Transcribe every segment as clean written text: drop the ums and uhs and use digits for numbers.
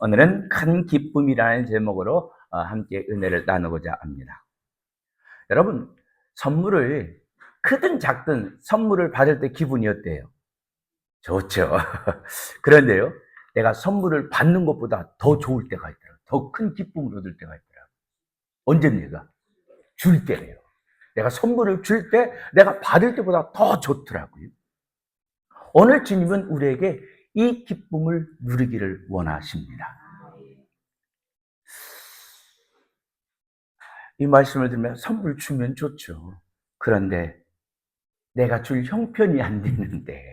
오늘은 큰 기쁨이라는 제목으로 함께 은혜를 나누고자 합니다. 여러분, 선물을 크든 작든 선물을 받을 때 기분이 어때요? 좋죠. 그런데요, 내가 선물을 받는 것보다 더 좋을 때가 있더라고요. 더 큰 기쁨을 얻을 때가 있더라고요. 언제입니까? 줄 때예요. 내가 선물을 줄 때 내가 받을 때보다 더 좋더라고요. 오늘 주님은 우리에게 이 기쁨을 누리기를 원하십니다. 이 말씀을 들으면 선물 주면 좋죠. 그런데 내가 줄 형편이 안 되는데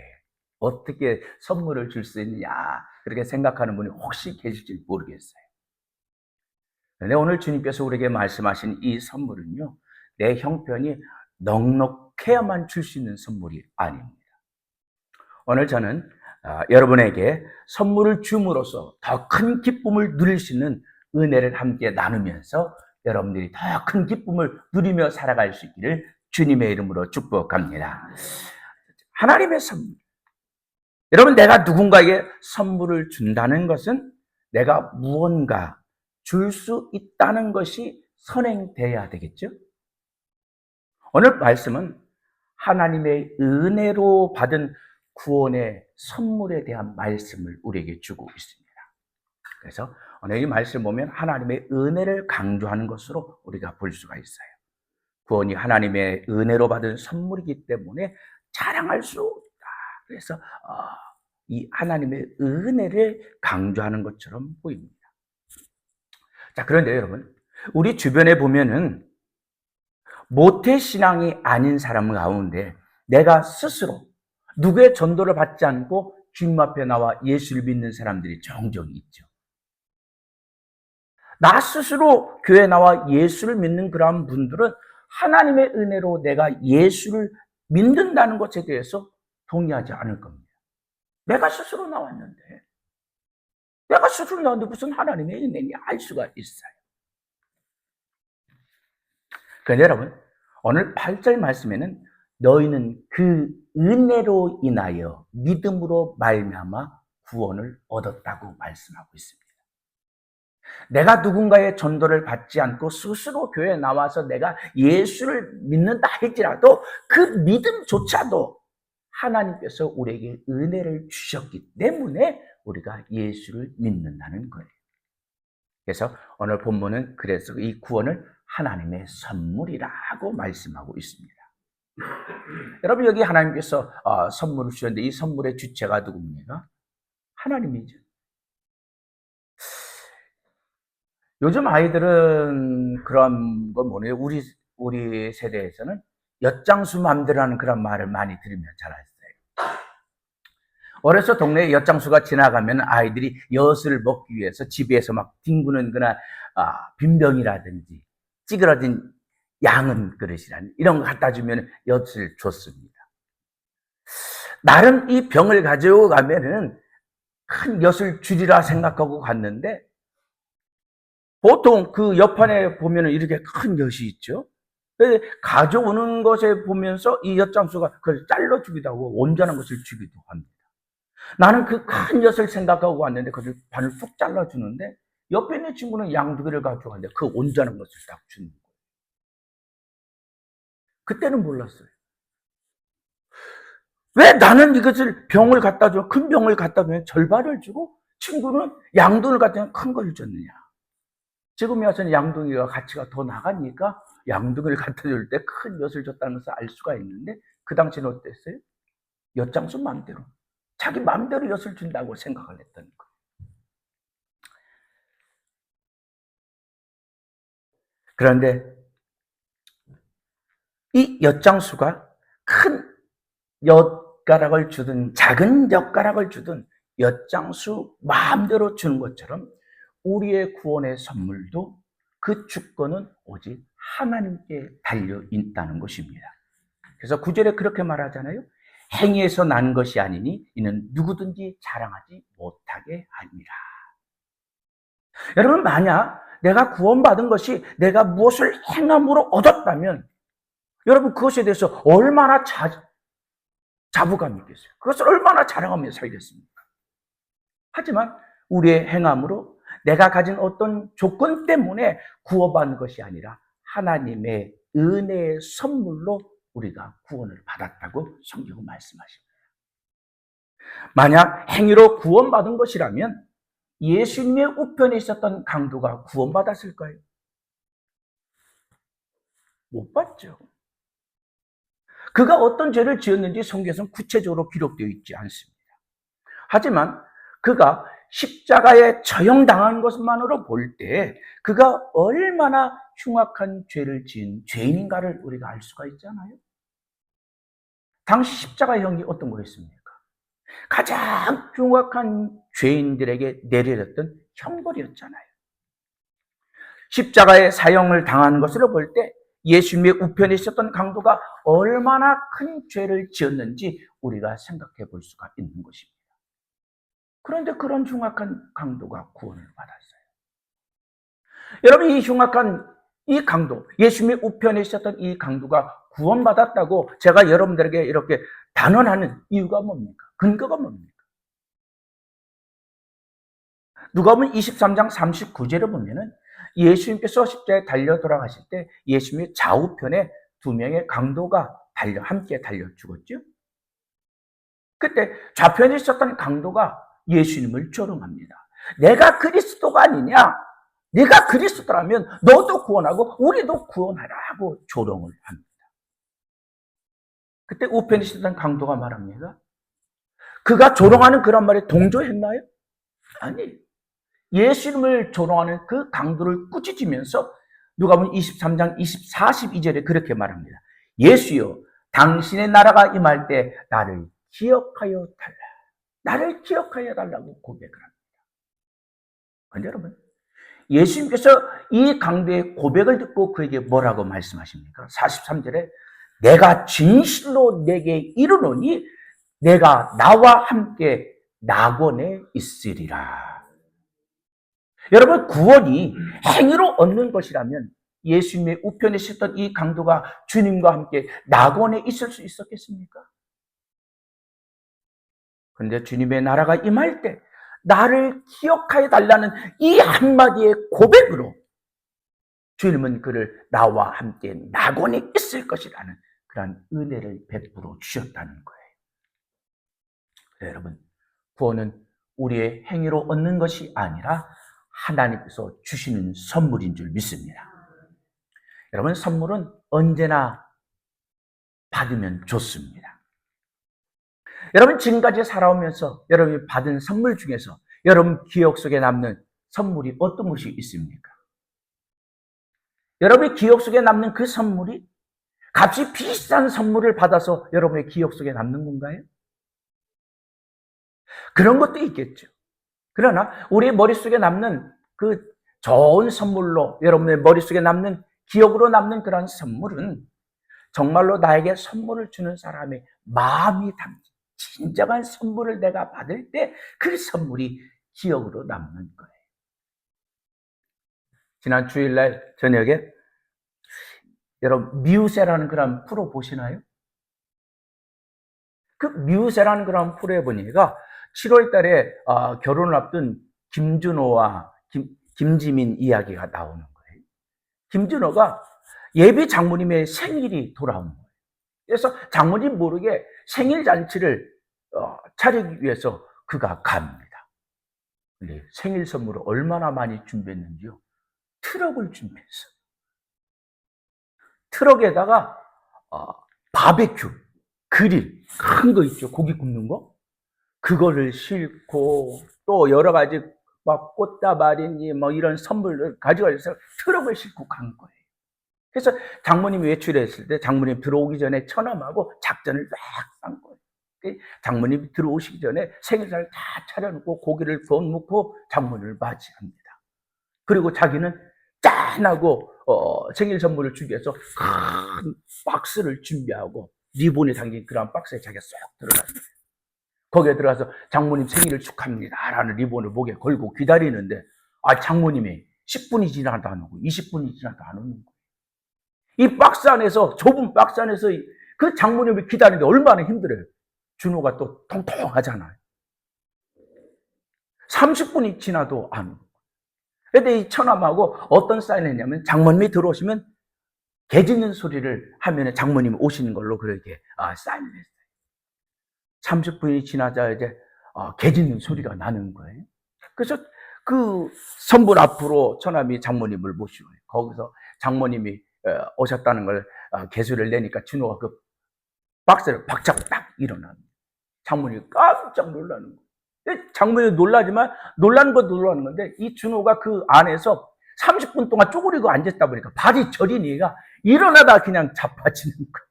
어떻게 선물을 줄 수 있느냐, 그렇게 생각하는 분이 혹시 계실지 모르겠어요. 그런데 오늘 주님께서 우리에게 말씀하신 이 선물은요, 내 형편이 넉넉해야만 줄 수 있는 선물이 아닙니다. 오늘 저는 여러분에게 선물을 줌으로써 더 큰 기쁨을 누릴 수 있는 은혜를 함께 나누면서 여러분들이 더 큰 기쁨을 누리며 살아갈 수 있기를 주님의 이름으로 축복합니다. 하나님의 선물. 여러분, 내가 누군가에게 선물을 준다는 것은 내가 무언가 줄 수 있다는 것이 선행돼야 되겠죠? 오늘 말씀은 하나님의 은혜로 받은 구원의 선물에 대한 말씀을 우리에게 주고 있습니다. 그래서 오늘 이 말씀 보면 하나님의 은혜를 강조하는 것으로 우리가 볼 수가 있어요. 구원이 하나님의 은혜로 받은 선물이기 때문에 자랑할 수 없다. 그래서 이 하나님의 은혜를 강조하는 것처럼 보입니다. 자, 그런데 여러분, 우리 주변에 보면은 모태신앙이 아닌 사람 가운데 내가 스스로 누구의 전도를 받지 않고 주님 앞에 나와 예수를 믿는 사람들이 종종 있죠. 나 스스로 교회에 나와 예수를 믿는 그런 분들은 하나님의 은혜로 내가 예수를 믿는다는 것에 대해서 동의하지 않을 겁니다. 내가 스스로 나왔는데 무슨 하나님의 은혜냐 알 수가 있어요. 그런데 여러분, 오늘 8절 말씀에는 너희는 그 은혜로 인하여 믿음으로 말미암아 구원을 얻었다고 말씀하고 있습니다. 내가 누군가의 전도를 받지 않고 스스로 교회에 나와서 내가 예수를 믿는다 할지라도 그 믿음조차도 하나님께서 우리에게 은혜를 주셨기 때문에 우리가 예수를 믿는다는 거예요. 그래서 오늘 본문은 그래서 이 구원을 하나님의 선물이라고 말씀하고 있습니다. 여러분, 여기 하나님께서 선물을 주셨는데 이 선물의 주체가 누굽니까? 하나님이죠. 요즘 아이들은 그런 거 뭐네요. 우리 세대에서는 엿장수 맘대로 하는 그런 말을 많이 들으면 잘 알았어요. 어려서 동네에 엿장수가 지나가면 아이들이 엿을 먹기 위해서 집에서 막 뒹구는 그런 빈병이라든지 찌그러진 양은 그릇이라는 이런 거 갖다 주면 엿을 줬습니다. 나름 이 병을 가지고 가면은 큰 엿을 주리라 생각하고 갔는데 보통 그 옆판에 보면은 이렇게 큰 엿이 있죠. 가져오는 것에 보면서 이 엿장수가 그걸 잘라주기도 하고 온전한 것을 주기도 합니다. 나는 그 큰 엿을 생각하고 왔는데 그걸 반을 쑥 잘라주는데 옆에 있는 친구는 양두개를 가져왔는데 그 온전한 것을 딱 주는 거예요. 그때는 몰랐어요. 왜 나는 이것을 병을 갖다 줘, 큰 병을 갖다 주면 절반을 주고 친구는 양동이를 갖다 주면 큰 걸 줬느냐. 지금에 와서는 양동이가 가치가 더 나가니까 양동이를 갖다 줄 때 큰 엿을 줬다는 것을 알 수가 있는데 그 당시는 어땠어요? 엿장수 마음대로 자기 마음대로 엿을 준다고 생각을 했던 거예요. 그런데 이 엿장수가 큰 엿가락을 주든 작은 엿가락을 주든 엿장수 마음대로 주는 것처럼 우리의 구원의 선물도 그 주권은 오직 하나님께 달려 있다는 것입니다. 그래서 9절에 그렇게 말하잖아요. 행위에서 난 것이 아니니 이는 누구든지 자랑하지 못하게 하니라. 여러분, 만약 내가 구원받은 것이 내가 무엇을 행함으로 얻었다면 여러분 그것에 대해서 얼마나 자부감이 있겠어요. 그것을 얼마나 자랑하며 살겠습니까? 하지만 우리의 행함으로 내가 가진 어떤 조건 때문에 구원받는 것이 아니라 하나님의 은혜의 선물로 우리가 구원을 받았다고 성경은 말씀하십니다. 만약 행위로 구원받은 것이라면 예수님의 우편에 있었던 강도가 구원받았을까요? 못 받죠. 그가 어떤 죄를 지었는지 성경에서는 구체적으로 기록되어 있지 않습니다. 하지만 그가 십자가에 처형당한 것만으로 볼 때 그가 얼마나 흉악한 죄를 지은 죄인인가를 우리가 알 수가 있잖아요. 당시 십자가형이 어떤 거였습니까? 가장 흉악한 죄인들에게 내려졌던 형벌이었잖아요. 십자가의 사형을 당한 것으로 볼 때 예수님의 우편에 있었던 강도가 얼마나 큰 죄를 지었는지 우리가 생각해 볼 수가 있는 것입니다. 그런데 그런 흉악한 강도가 구원을 받았어요. 여러분, 이 흉악한 이 강도, 예수님의 우편에 있었던 이 강도가 구원받았다고 제가 여러분들에게 이렇게 단언하는 이유가 뭡니까? 근거가 뭡니까? 누가복음 23장 39절을 보면은 예수님께서 십자가에 달려 돌아가실 때 예수님의 좌우편에 두 명의 강도가 함께 달려 죽었죠. 그때 좌편에 있었던 강도가 예수님을 조롱합니다. 내가 그리스도가 아니냐? 네가 그리스도라면 너도 구원하고 우리도 구원하라고 조롱을 합니다. 그때 우편에 있었던 강도가 말합니다. 그가 조롱하는 그런 말에 동조했나요? 아니, 예수님을 조롱하는 그 강도를 꾸짖으면서 누가복음 23장 42절에 그렇게 말합니다. 예수여, 당신의 나라가 임할 때 나를 기억하여 달라. 나를 기억하여 달라고 고백을 합니다. 그런데 여러분, 예수님께서 이 강도의 고백을 듣고 그에게 뭐라고 말씀하십니까? 43절에 내가 진실로 내게 이르노니 내가 나와 함께 낙원에 있으리라. 여러분, 구원이 행위로 얻는 것이라면 예수님의 우편에 있었던 이 강도가 주님과 함께 낙원에 있을 수 있었겠습니까? 그런데 주님의 나라가 임할 때 나를 기억하여 달라는 이 한마디의 고백으로 주님은 그를 나와 함께 낙원에 있을 것이라는 그런 은혜를 베풀어 주셨다는 거예요. 여러분, 구원은 우리의 행위로 얻는 것이 아니라 하나님께서 주시는 선물인 줄 믿습니다. 여러분, 선물은 언제나 받으면 좋습니다. 여러분, 지금까지 살아오면서 여러분이 받은 선물 중에서 여러분 기억 속에 남는 선물이 어떤 것이 있습니까? 여러분의 기억 속에 남는 그 선물이 값이 비싼 선물을 받아서 여러분의 기억 속에 남는 건가요? 그런 것도 있겠죠. 그러나 우리의 머릿속에 남는 그 좋은 선물로 여러분의 머릿속에 남는 기억으로 남는 그런 선물은 정말로 나에게 선물을 주는 사람의 마음이 담긴 진정한 선물을 내가 받을 때 그 선물이 기억으로 남는 거예요. 지난 주일날 저녁에 여러분 미우새라는 그런 프로 보시나요? 그 미우새라는 그런 프로에 보니까 7월 달에 결혼을 앞둔 김준호와 김지민 이야기가 나오는 거예요. 김준호가 예비 장모님의 생일이 돌아온 거예요. 그래서 장모님 모르게 생일 잔치를 차리기 위해서 그가 갑니다. 근데 생일 선물을 얼마나 많이 준비했는지요? 트럭을 준비했어요. 트럭에다가 바베큐, 그릴, 큰 거 있죠? 고기 굽는 거? 그거를 싣고 또 여러 가지 막 꽃다발이니 뭐 이런 선물을 가져가서 트럭을 싣고 간 거예요. 그래서 장모님이 외출했을 때 장모님 들어오기 전에 처남하고 작전을 딱 짠 거예요. 장모님이 들어오시기 전에 생일상을 다 차려놓고 고기를 구워놓고 장모님을 맞이합니다. 그리고 자기는 짠하고 생일 선물을 주기 위해서 큰 박스를 준비하고 리본이 담긴 그런 박스에 자기가 쏙 들어갑니다. 거기에 들어가서 장모님 생일을 축하합니다 라는 리본을 목에 걸고 기다리는데 장모님이 10분이 지나도 안 오고 20분이 지나도 안 오는 거예요. 이 박스 안에서, 좁은 박스 안에서 그 장모님을 기다리는데 얼마나 힘들어요. 준호가 또 통통하잖아요. 30분이 지나도 안 오고 근데 이 처남하고 어떤 사인을 했냐면, 장모님이 들어오시면 개 짖는 소리를 하면 장모님 오시는 걸로 그렇게 사인을 했어요. 30분이 지나자 이제 개 짖는 소리가 나는 거예요. 그래서 그 선분 앞으로 처남이 장모님을 모시고, 거기서 장모님이 오셨다는 걸 개수를 내니까 준호가 그 박스를 박차고 딱 일어나는 거예요. 장모님이 깜짝 놀라는 거예요. 장모님이 놀라지만 놀라는 것도 놀라는 건데, 이 준호가 그 안에서 30분 동안 쪼그리고 앉았다 보니까 발이 저리니까 일어나다 그냥 자빠지는 거예요.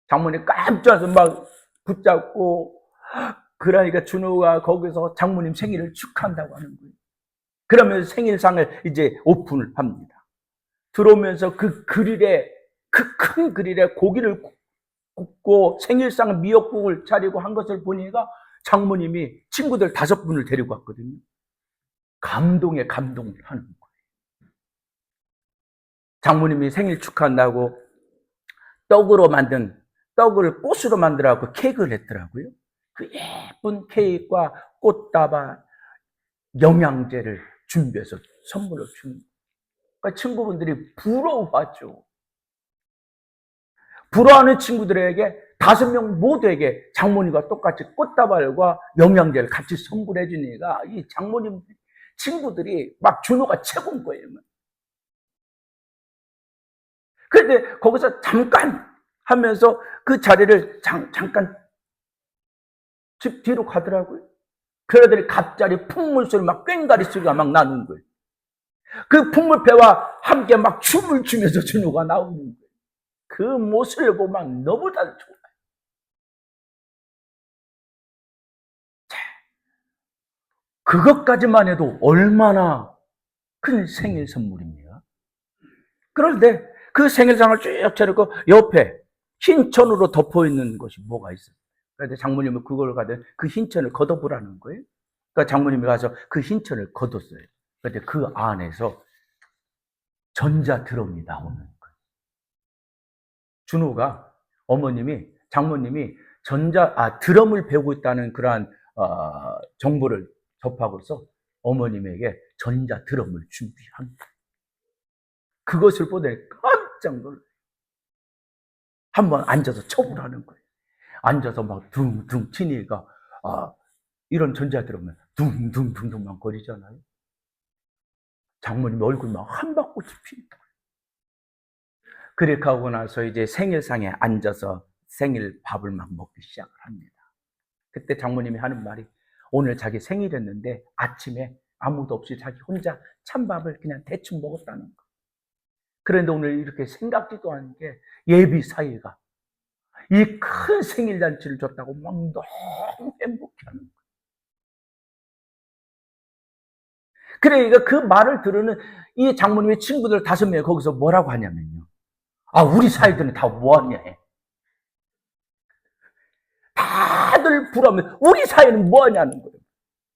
장모님 깜짝 놀라서 막 붙잡고, 그러니까 준호가 거기서 장모님 생일을 축하한다고 하는 거예요. 그러면서 생일상을 이제 오픈을 합니다. 들어오면서 그 그릴에, 그 큰 그릴에 고기를 굽고 생일상 미역국을 차리고 한 것을 보니까 장모님이 친구들 5분을 데리고 왔거든요. 감동에 감동을 하는 거예요. 장모님이 생일 축하한다고 떡으로 만든, 떡을 꽃으로 만들어갖고 케이크를 했더라고요. 그 예쁜 케이크와 꽃다발, 영양제를 준비해서 선물로 주는 거예요. 그러니까 친구분들이 부러워하죠. 부러워하는 친구들에게 5명 모두에게 장모님과 똑같이 꽃다발과 영양제를 같이 선물해 주니까 이 장모님 친구들이 막 준호가 최고인 거예요. 그런데 거기서 잠깐 하면서 그 자리를 잠깐 집 뒤로 가더라고요. 그러더니 갑자기 풍물 소리, 막 꽹가리 소리가 막 나는 거예요. 그 풍물배와 함께 막 춤을 추면서 준호가 나오는 거예요. 그 모습을 보면 너무나 좋아요. 그것까지만 해도 얼마나 큰 생일 선물입니까? 그런데 그 생일상을 쭉 차리고 옆에 흰천으로 덮어 있는 것이 뭐가 있어요? 그런데 장모님은 그걸 가지고 그 흰천을 걷어보라는 거예요. 그러니까 장모님이 가서 그 흰천을 걷었어요. 그런데 그 안에서 전자 드럼이 나오는 거예요. 준호가 장모님이 드럼을 배우고 있다는 그러한 정보를 접하고서 어머님에게 전자 드럼을 준비한 거예요. 그것을 보더니 깜짝 놀라요. 한번 앉아서 쳐보라는 거예요. 앉아서 막 둥둥 치니까 이런 전자 드럼은 둥둥둥둥만 거리잖아요. 장모님 얼굴만 한박꽃이 피는 거예요. 그렇게 하고 나서 이제 생일상에 앉아서 생일 밥을 막 먹기 시작을 합니다. 그때 장모님이 하는 말이, 오늘 자기 생일이었는데 아침에 아무도 없이 자기 혼자 찬밥을 그냥 대충 먹었다는 거. 그런데 오늘 이렇게 생각지도 않은 게 예비 사이가 이 큰 생일 잔치를 줬다고 막 너무 행복해하는 거예요. 그러니까 그 말을 들으는 이 장모님의 친구들 5명이 거기서 뭐라고 하냐면요. 우리 사이들은 다 뭐하냐 해. 다들 부러우면 우리 사이는 뭐하냐는 거예요.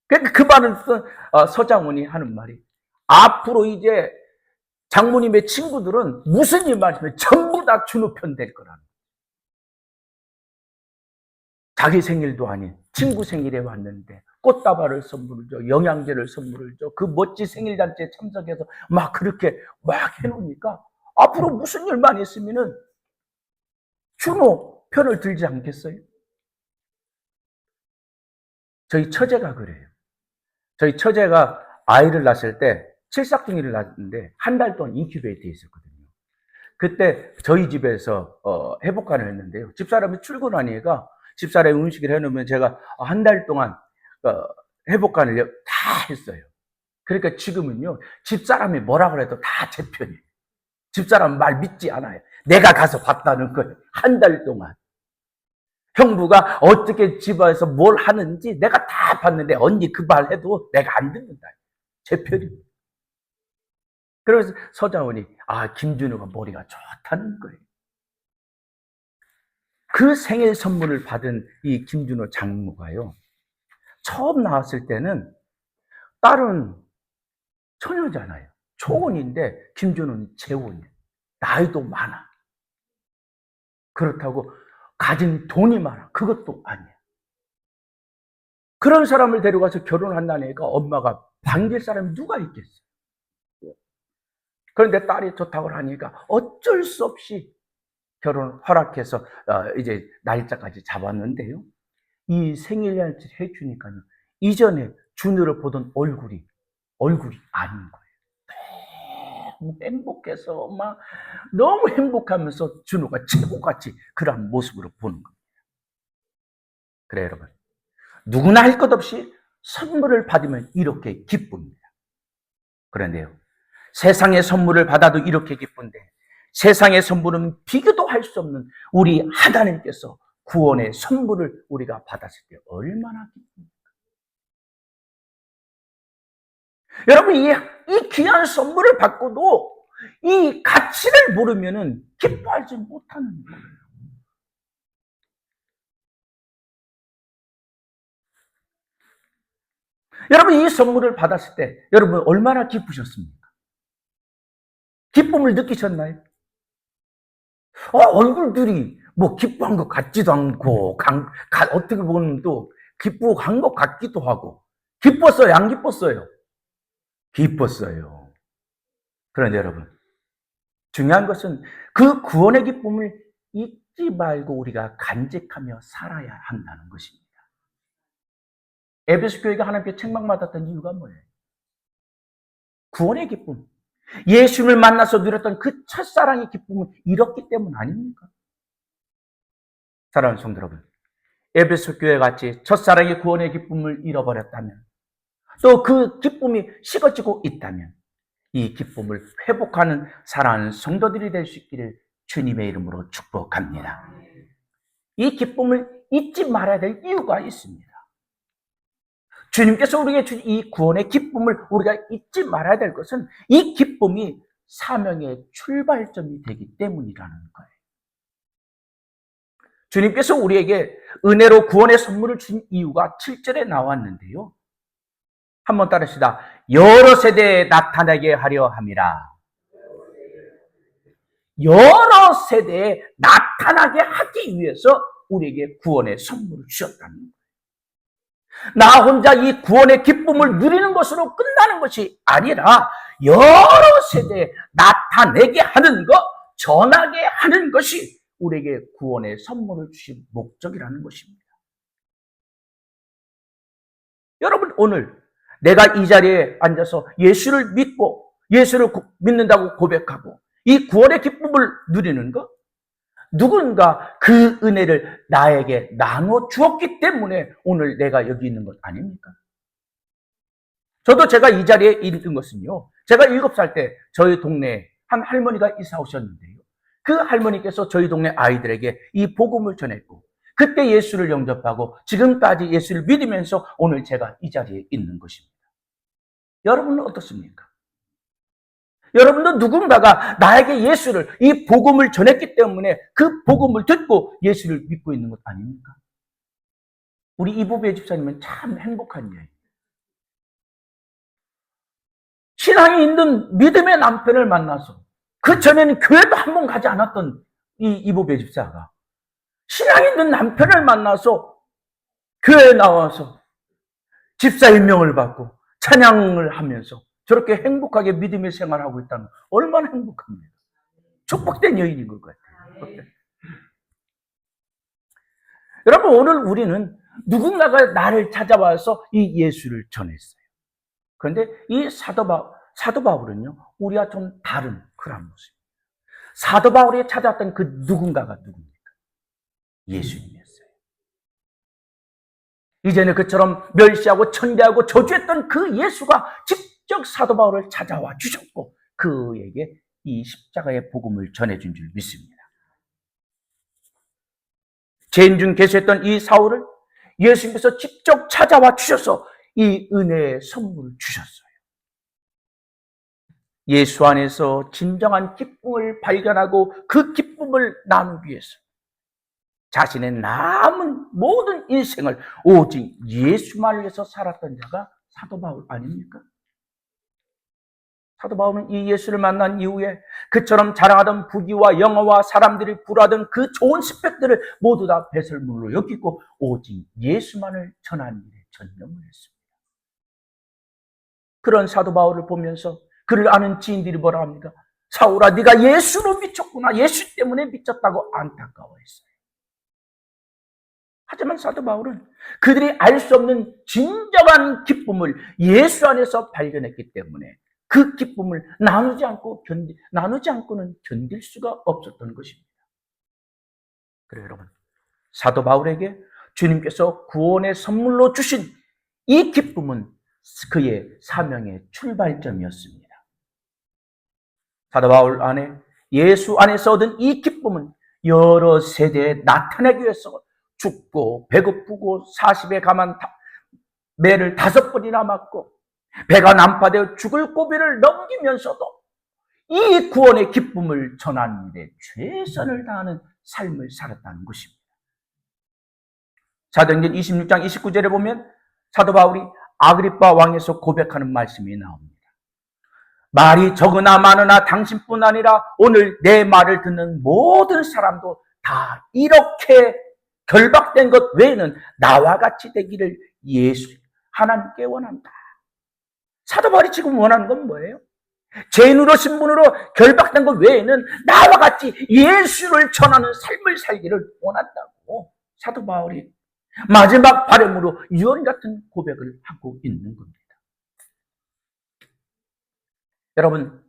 그러니까 그 말을 쓴 서장훈이 하는 말이, 앞으로 이제 장모님의 친구들은 무슨 일만 하시면 전부 다 준호 편 될 거라는 거예요. 자기 생일도 아닌 친구 생일에 왔는데 꽃다발을 선물을 줘, 영양제를 선물을 줘, 그 멋진 생일잔치에 참석해서 막 그렇게 막 해놓으니까 앞으로 무슨 일만 있으면은 준호 편을 들지 않겠어요? 저희 처제가 그래요. 저희 처제가 아이를 낳았을 때 칠삭둥이를 낳았는데 한 달 동안 인큐베이터에 있었거든요. 그때 저희 집에서 회복관을 했는데요. 집사람이 출근하니까 집사람이 음식을 해놓으면 제가 한 달 동안 회복관을 다 했어요. 그러니까 지금은요, 집사람이 뭐라 그래도 다 제 편이에요. 집사람 말 믿지 않아요. 내가 가서 봤다는 거예요. 한 달 동안. 형부가 어떻게 집에서 뭘 하는지 내가 다 봤는데 언니 그 말 해도 내가 안 듣는다. 제 편입니다. 그래서 서장훈이 김준호가 머리가 좋다는 거예요. 그 생일 선물을 받은 이 김준호 장모가요, 처음 나왔을 때는 딸은 처녀잖아요. 초혼인데 김준호는 재혼이에요. 나이도 많아. 그렇다고 가진 돈이 많아. 그것도 아니야. 그런 사람을 데려가서 결혼한다니까 엄마가 반길 사람이 누가 있겠어요? 그런데 딸이 좋다고 하니까 어쩔 수 없이 결혼을 허락해서 이제 날짜까지 잡았는데요. 이 생일 잔치를 해주니까요. 이전에 준우를 보던 얼굴이 아닌 거예요. 너무 행복해서 막 너무 행복하면서 준우가 최고같이 그런 모습으로 보는 겁니다. 그래 여러분, 누구나 할 것 없이 선물을 받으면 이렇게 기쁩니다. 그런데요, 세상의 선물을 받아도 이렇게 기쁜데 세상의 선물은 비교도 할 수 없는 우리 하나님께서 구원의 선물을 우리가 받았을 때 얼마나 기쁩니까? 여러분, 이 귀한 선물을 받고도 이 가치를 모르면 기뻐하지 못하는 거예요. 여러분, 이 선물을 받았을 때 여러분 얼마나 기쁘셨습니까? 기쁨을 느끼셨나요? 얼굴들이 뭐 기뻐한 것 같지도 않고 어떻게 보면 또 기뻐한 것 같기도 하고 기뻤어요? 안 기뻤어요? 기뻤어요. 그런데 여러분, 중요한 것은 그 구원의 기쁨을 잊지 말고 우리가 간직하며 살아야 한다는 것입니다. 에베소 교회가 하나님께 책망받았던 이유가 뭐예요? 구원의 기쁨. 예수를 만나서 누렸던 그 첫사랑의 기쁨을 잃었기 때문 아닙니까? 사랑하는 성도 여러분, 에베소 교회 같이 첫사랑의 구원의 기쁨을 잃어버렸다면 또 그 기쁨이 식어지고 있다면 이 기쁨을 회복하는 사랑하는 성도들이 될 수 있기를 주님의 이름으로 축복합니다. 이 기쁨을 잊지 말아야 될 이유가 있습니다. 주님께서 우리에게 준 이 구원의 기쁨을 우리가 잊지 말아야 될 것은 이 기쁨이 사명의 출발점이 되기 때문이라는 거예요. 주님께서 우리에게 은혜로 구원의 선물을 준 이유가 7절에 나왔는데요. 한번 따르시다. 여러 세대에 나타나게 하려 함이라. 여러 세대에 나타나게 하기 위해서 우리에게 구원의 선물을 주셨다는 거예요. 나 혼자 이 구원의 기쁨을 누리는 것으로 끝나는 것이 아니라 여러 세대에 나타내게 하는 것, 전하게 하는 것이 우리에게 구원의 선물을 주신 목적이라는 것입니다. 여러분, 오늘 내가 이 자리에 앉아서 예수를 믿고 예수를 믿는다고 고백하고 이 구원의 기쁨을 누리는 것, 누군가 그 은혜를 나에게 나눠 주었기 때문에 오늘 내가 여기 있는 것 아닙니까? 저도 제가 이 자리에 있는 것은요, 제가 7살 때 저희 동네에 한 할머니가 이사 오셨는데요. 그 할머니께서 저희 동네 아이들에게 이 복음을 전했고 그때 예수를 영접하고 지금까지 예수를 믿으면서 오늘 제가 이 자리에 있는 것입니다. 여러분은 어떻습니까? 여러분도 누군가가 나에게 예수를, 이 복음을 전했기 때문에 그 복음을 듣고 예수를 믿고 있는 것 아닙니까? 우리 이보배 집사님은 참 행복한 여인. 신앙이 있는 믿음의 남편을 만나서 그 전에는 교회도 한 번 가지 않았던 이 이보배 집사가 신앙 있는 남편을 만나서 교회에 나와서 집사 임명을 받고 찬양을 하면서 저렇게 행복하게 믿음의 생활을 하고 있다면 얼마나 행복합니까? 축복된 여인인 것 같아요. 여러분, 오늘 우리는 누군가가 나를 찾아와서 이 예수를 전했어요. 그런데 이 사도 바울은요, 우리와 좀 다른 그런 모습입니다. 사도 바울이 찾아왔던 그 누군가가 누굽니까? 예수님이었어요. 이제는 그처럼 멸시하고 천대하고 저주했던 그 예수가 직접 사도 바울을 찾아와 주셨고 그에게 이 십자가의 복음을 전해준 줄 믿습니다. 죄인 중 계셨던 이 사울을 예수님께서 직접 찾아와 주셔서 이 은혜의 선물을 주셨어요. 예수 안에서 진정한 기쁨을 발견하고 그 기쁨을 나누기 위해서 자신의 남은 모든 인생을 오직 예수만을 위해서 살았던 자가 사도 바울 아닙니까? 사도 바울은 이 예수를 만난 이후에 그처럼 자랑하던 부귀와 영화와 사람들이 부러워하던 그 좋은 스펙들을 모두 다 배설물로 여기고 오직 예수만을 전하는 일에 전념을 했습니다. 그런 사도 바울을 보면서 그를 아는 지인들이 뭐라 합니까? 사울아, 네가 예수로 미쳤구나. 예수 때문에 미쳤다고 안타까워했어요. 하지만 사도 바울은 그들이 알 수 없는 진정한 기쁨을 예수 안에서 발견했기 때문에 그 기쁨을 나누지 않고는 견딜 수가 없었던 것입니다. 그래요, 여러분. 사도 바울에게 주님께서 구원의 선물로 주신 이 기쁨은 그의 사명의 출발점이었습니다. 사도 바울 안에 예수 안에서 얻은 이 기쁨은 여러 세대에 나타내기 위해서 죽고 배고프고 40에 가만 매를 5번이나 맞고 배가 난파되어 죽을 고비를 넘기면서도 이 구원의 기쁨을 전하는 데 최선을 다하는 삶을 살았다는 것입니다. 사도행전 26장 29절에 보면 사도 바울이 아그리빠 왕에서 고백하는 말씀이 나옵니다. 말이 적으나 많으나 당신뿐 아니라 오늘 내 말을 듣는 모든 사람도 다 이렇게 결박된 것 외에는 나와 같이 되기를 하나님께 원한다. 사도 바울이 지금 원하는 건 뭐예요? 죄인으로 신분으로 결박된 것 외에는 나와 같이 예수를 전하는 삶을 살기를 원한다고 사도 바울이 마지막 바람으로 유언 같은 고백을 하고 있는 겁니다. 여러분,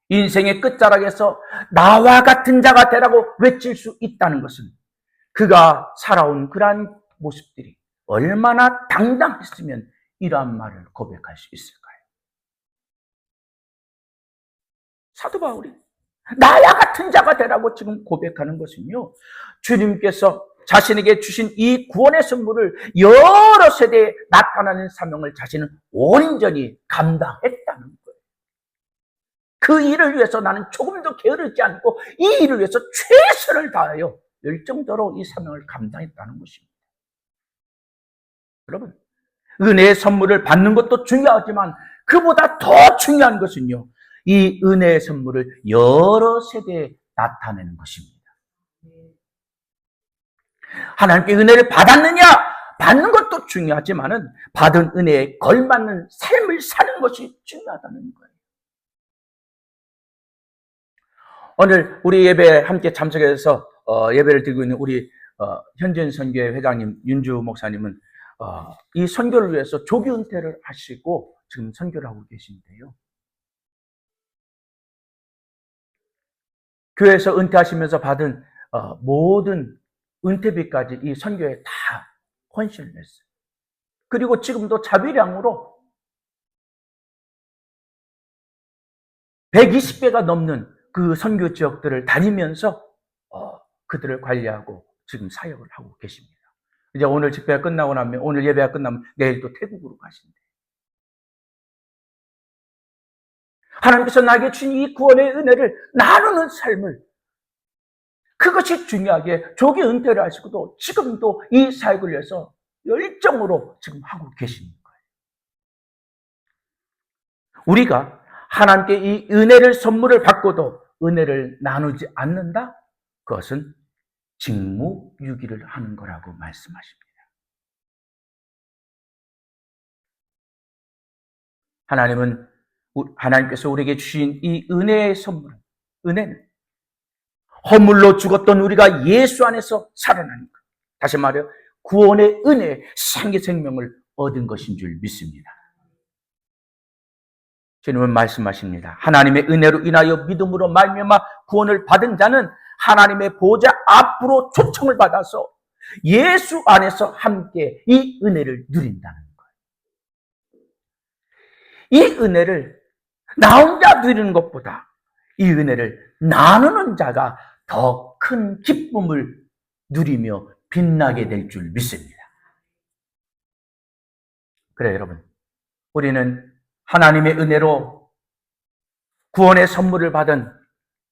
인생의 끝자락에서 나와 같은 자가 되라고 외칠 수 있다는 것은 그가 살아온 그러한 모습들이 얼마나 당당했으면 이러한 말을 고백할 수 있을까요? 사도 바울이 나와 같은 자가 되라고 지금 고백하는 것은요, 주님께서 자신에게 주신 이 구원의 선물을 여러 세대에 나타나는 사명을 자신은 온전히 감당했다는 거예요. 그 일을 위해서 나는 조금도 게으르지 않고 이 일을 위해서 최선을 다하여 열정적으로 이 사명을 감당했다는 것입니다. 여러분, 은혜의 선물을 받는 것도 중요하지만 그보다 더 중요한 것은요, 이 은혜의 선물을 여러 세대에 나타내는 것입니다. 하나님께 은혜를 받았느냐? 받는 것도 중요하지만은 받은 은혜에 걸맞는 삶을 사는 것이 중요하다는 거예요. 오늘 우리 예배에 함께 참석해서 예배를 드리고 있는 우리 현진 선교회 회장님 윤주 목사님은 이 선교를 위해서 조기 은퇴를 하시고 지금 선교를 하고 계신데요. 교회에서 은퇴하시면서 받은 모든 은퇴비까지 이 선교에 다 헌신을 했어요. 그리고 지금도 자비량으로 120개가 넘는 그 선교 지역들을 다니면서 그들을 관리하고 지금 사역을 하고 계십니다. 이제 오늘 집회가 끝나고 나면, 오늘 예배가 끝나면 내일 또 태국으로 가신대요. 하나님께서 나에게 주신 이 구원의 은혜를 나누는 삶을, 그것이 중요하게 조기 은퇴를 하시고도 지금도 이 사역을 위해서 열정으로 지금 하고 계시는 거예요. 우리가 하나님께 이 은혜를 선물을 받고도 은혜를 나누지 않는다? 그것은 직무유기를 하는 거라고 말씀하십니다. 하나님께서 우리에게 주신 이 은혜의 선물, 은혜는 허물로 죽었던 우리가 예수 안에서 살아나는 것. 다시 말해요, 구원의 은혜, 생기 생명을 얻은 것인 줄 믿습니다. 주님은 말씀하십니다. 하나님의 은혜로 인하여 믿음으로 말미암아 구원을 받은 자는 하나님의 보좌 앞으로 초청을 받아서 예수 안에서 함께 이 은혜를 누린다는 거예요. 이 은혜를 나 혼자 누리는 것보다 이 은혜를 나누는 자가 더 큰 기쁨을 누리며 빛나게 될 줄 믿습니다. 그래요, 여러분. 우리는 하나님의 은혜로 구원의 선물을 받은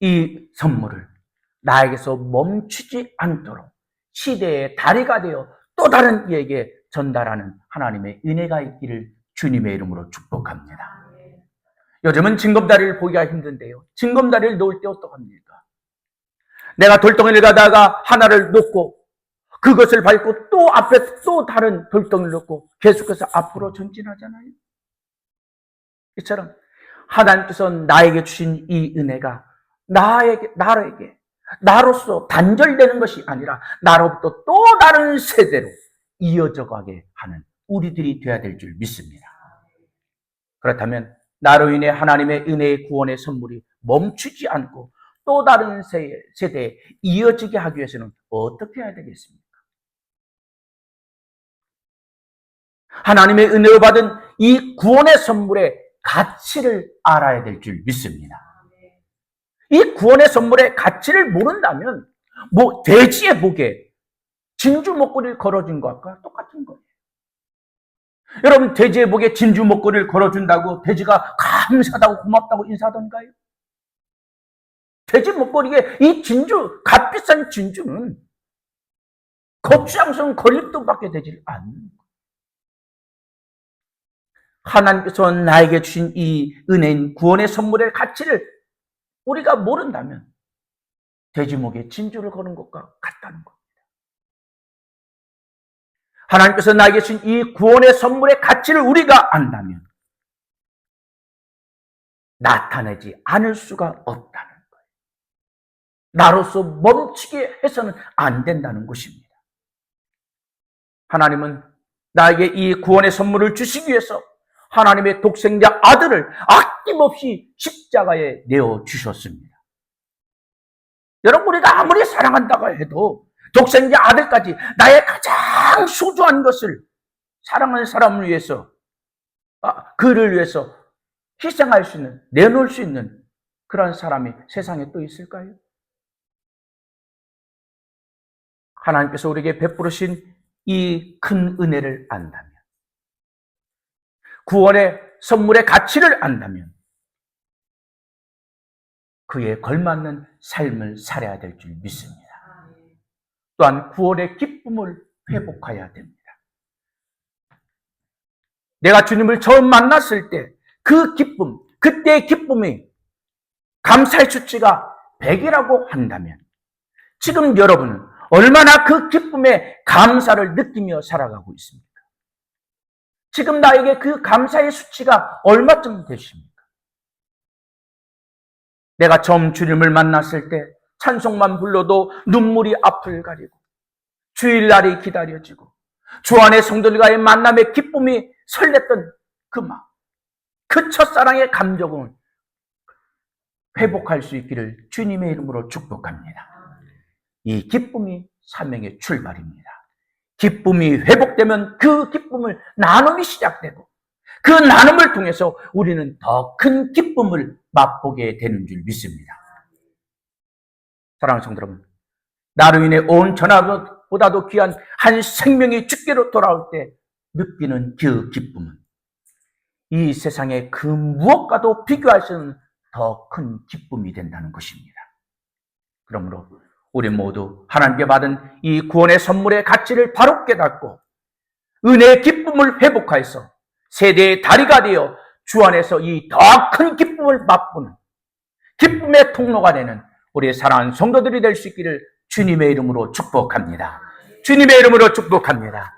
이 선물을 나에게서 멈추지 않도록 시대의 다리가 되어 또 다른 이에게 전달하는 하나님의 은혜가 있기를 주님의 이름으로 축복합니다. 요즘은 징검다리를 보기가 힘든데요. 징검다리를 놓을 때 어떡합니까? 내가 돌덩이를 가다가 하나를 놓고 그것을 밟고 또 앞에 또 다른 돌덩이를 놓고 계속해서 앞으로 전진하잖아요. 이처럼 하나님께서 나에게 주신 이 은혜가 나로서 단절되는 것이 아니라 나로부터 또 다른 세대로 이어져 가게 하는 우리들이 되어야 될 줄 믿습니다. 그렇다면 나로 인해 하나님의 은혜의 구원의 선물이 멈추지 않고 또 다른 세대에 이어지게 하기 위해서는 어떻게 해야 되겠습니까? 하나님의 은혜로 받은 이 구원의 선물의 가치를 알아야 될 줄 믿습니다. 이 구원의 선물의 가치를 모른다면 돼지의 목에 진주 목걸이를 걸어준 것과 똑같은 거예요. 여러분, 돼지의 목에 진주 목걸이를 걸어준다고 돼지가 감사하다고 고맙다고 인사하던가요? 돼지 목걸이에 이 진주, 값비싼 진주는 거추장스러운 걸림돌 밖에 되지 않는 거예요. 하나님께서 나에게 주신 이 은혜인 구원의 선물의 가치를 우리가 모른다면 돼지 목에 진주를 거는 것과 같다는 겁니다. 하나님께서 나에게 주신 이 구원의 선물의 가치를 우리가 안다면 나타내지 않을 수가 없다는 거예요. 나로서 멈추게 해서는 안 된다는 것입니다. 하나님은 나에게 이 구원의 선물을 주시기 위해서 하나님의 독생자 아들을 아낌없이 십자가에 내어주셨습니다. 여러분, 우리가 아무리 사랑한다고 해도 독생자 아들까지 나의 가장 소중한 것을 사랑하는 사람을 위해서, 그를 위해서 희생할 수 있는, 내놓을 수 있는 그런 사람이 세상에 또 있을까요? 하나님께서 우리에게 베푸르신 이 큰 은혜를 안다면, 구원의 선물의 가치를 안다면 그에 걸맞는 삶을 살아야 될 줄 믿습니다. 또한 구원의 기쁨을 회복해야 됩니다. 내가 주님을 처음 만났을 때 그 기쁨, 그때의 기쁨이 감사의 수치가 100이라고 한다면 지금 여러분은 얼마나 그 기쁨에 감사를 느끼며 살아가고 있습니까? 지금 나에게 그 감사의 수치가 얼마쯤 되십니까? 내가 처음 주님을 만났을 때 찬송만 불러도 눈물이 앞을 가리고 주일날이 기다려지고 주 안의 성도들과의 만남의 기쁨이 설렜던 그 마음, 그 첫사랑의 감정을 회복할 수 있기를 주님의 이름으로 축복합니다. 이 기쁨이 사명의 출발입니다. 기쁨이 회복되면 그 기쁨을 나눔이 시작되고 그 나눔을 통해서 우리는 더 큰 기쁨을 맛보게 되는 줄 믿습니다. 사랑하는 성도 여러분, 나로 인해 온 전하보다도 귀한 한 생명이 주께로 돌아올 때 느끼는 그 기쁨은 이 세상의 그 무엇과도 비교할 수 없는 더 큰 기쁨이 된다는 것입니다. 그러므로 우리 모두 하나님께 받은 이 구원의 선물의 가치를 바로 깨닫고 은혜의 기쁨을 회복하여서 세대의 다리가 되어 주 안에서 이 더 큰 기쁨을 맛보는 기쁨의 통로가 되는 우리의 사랑하는 성도들이 될 수 있기를 주님의 이름으로 축복합니다. 주님의 이름으로 축복합니다.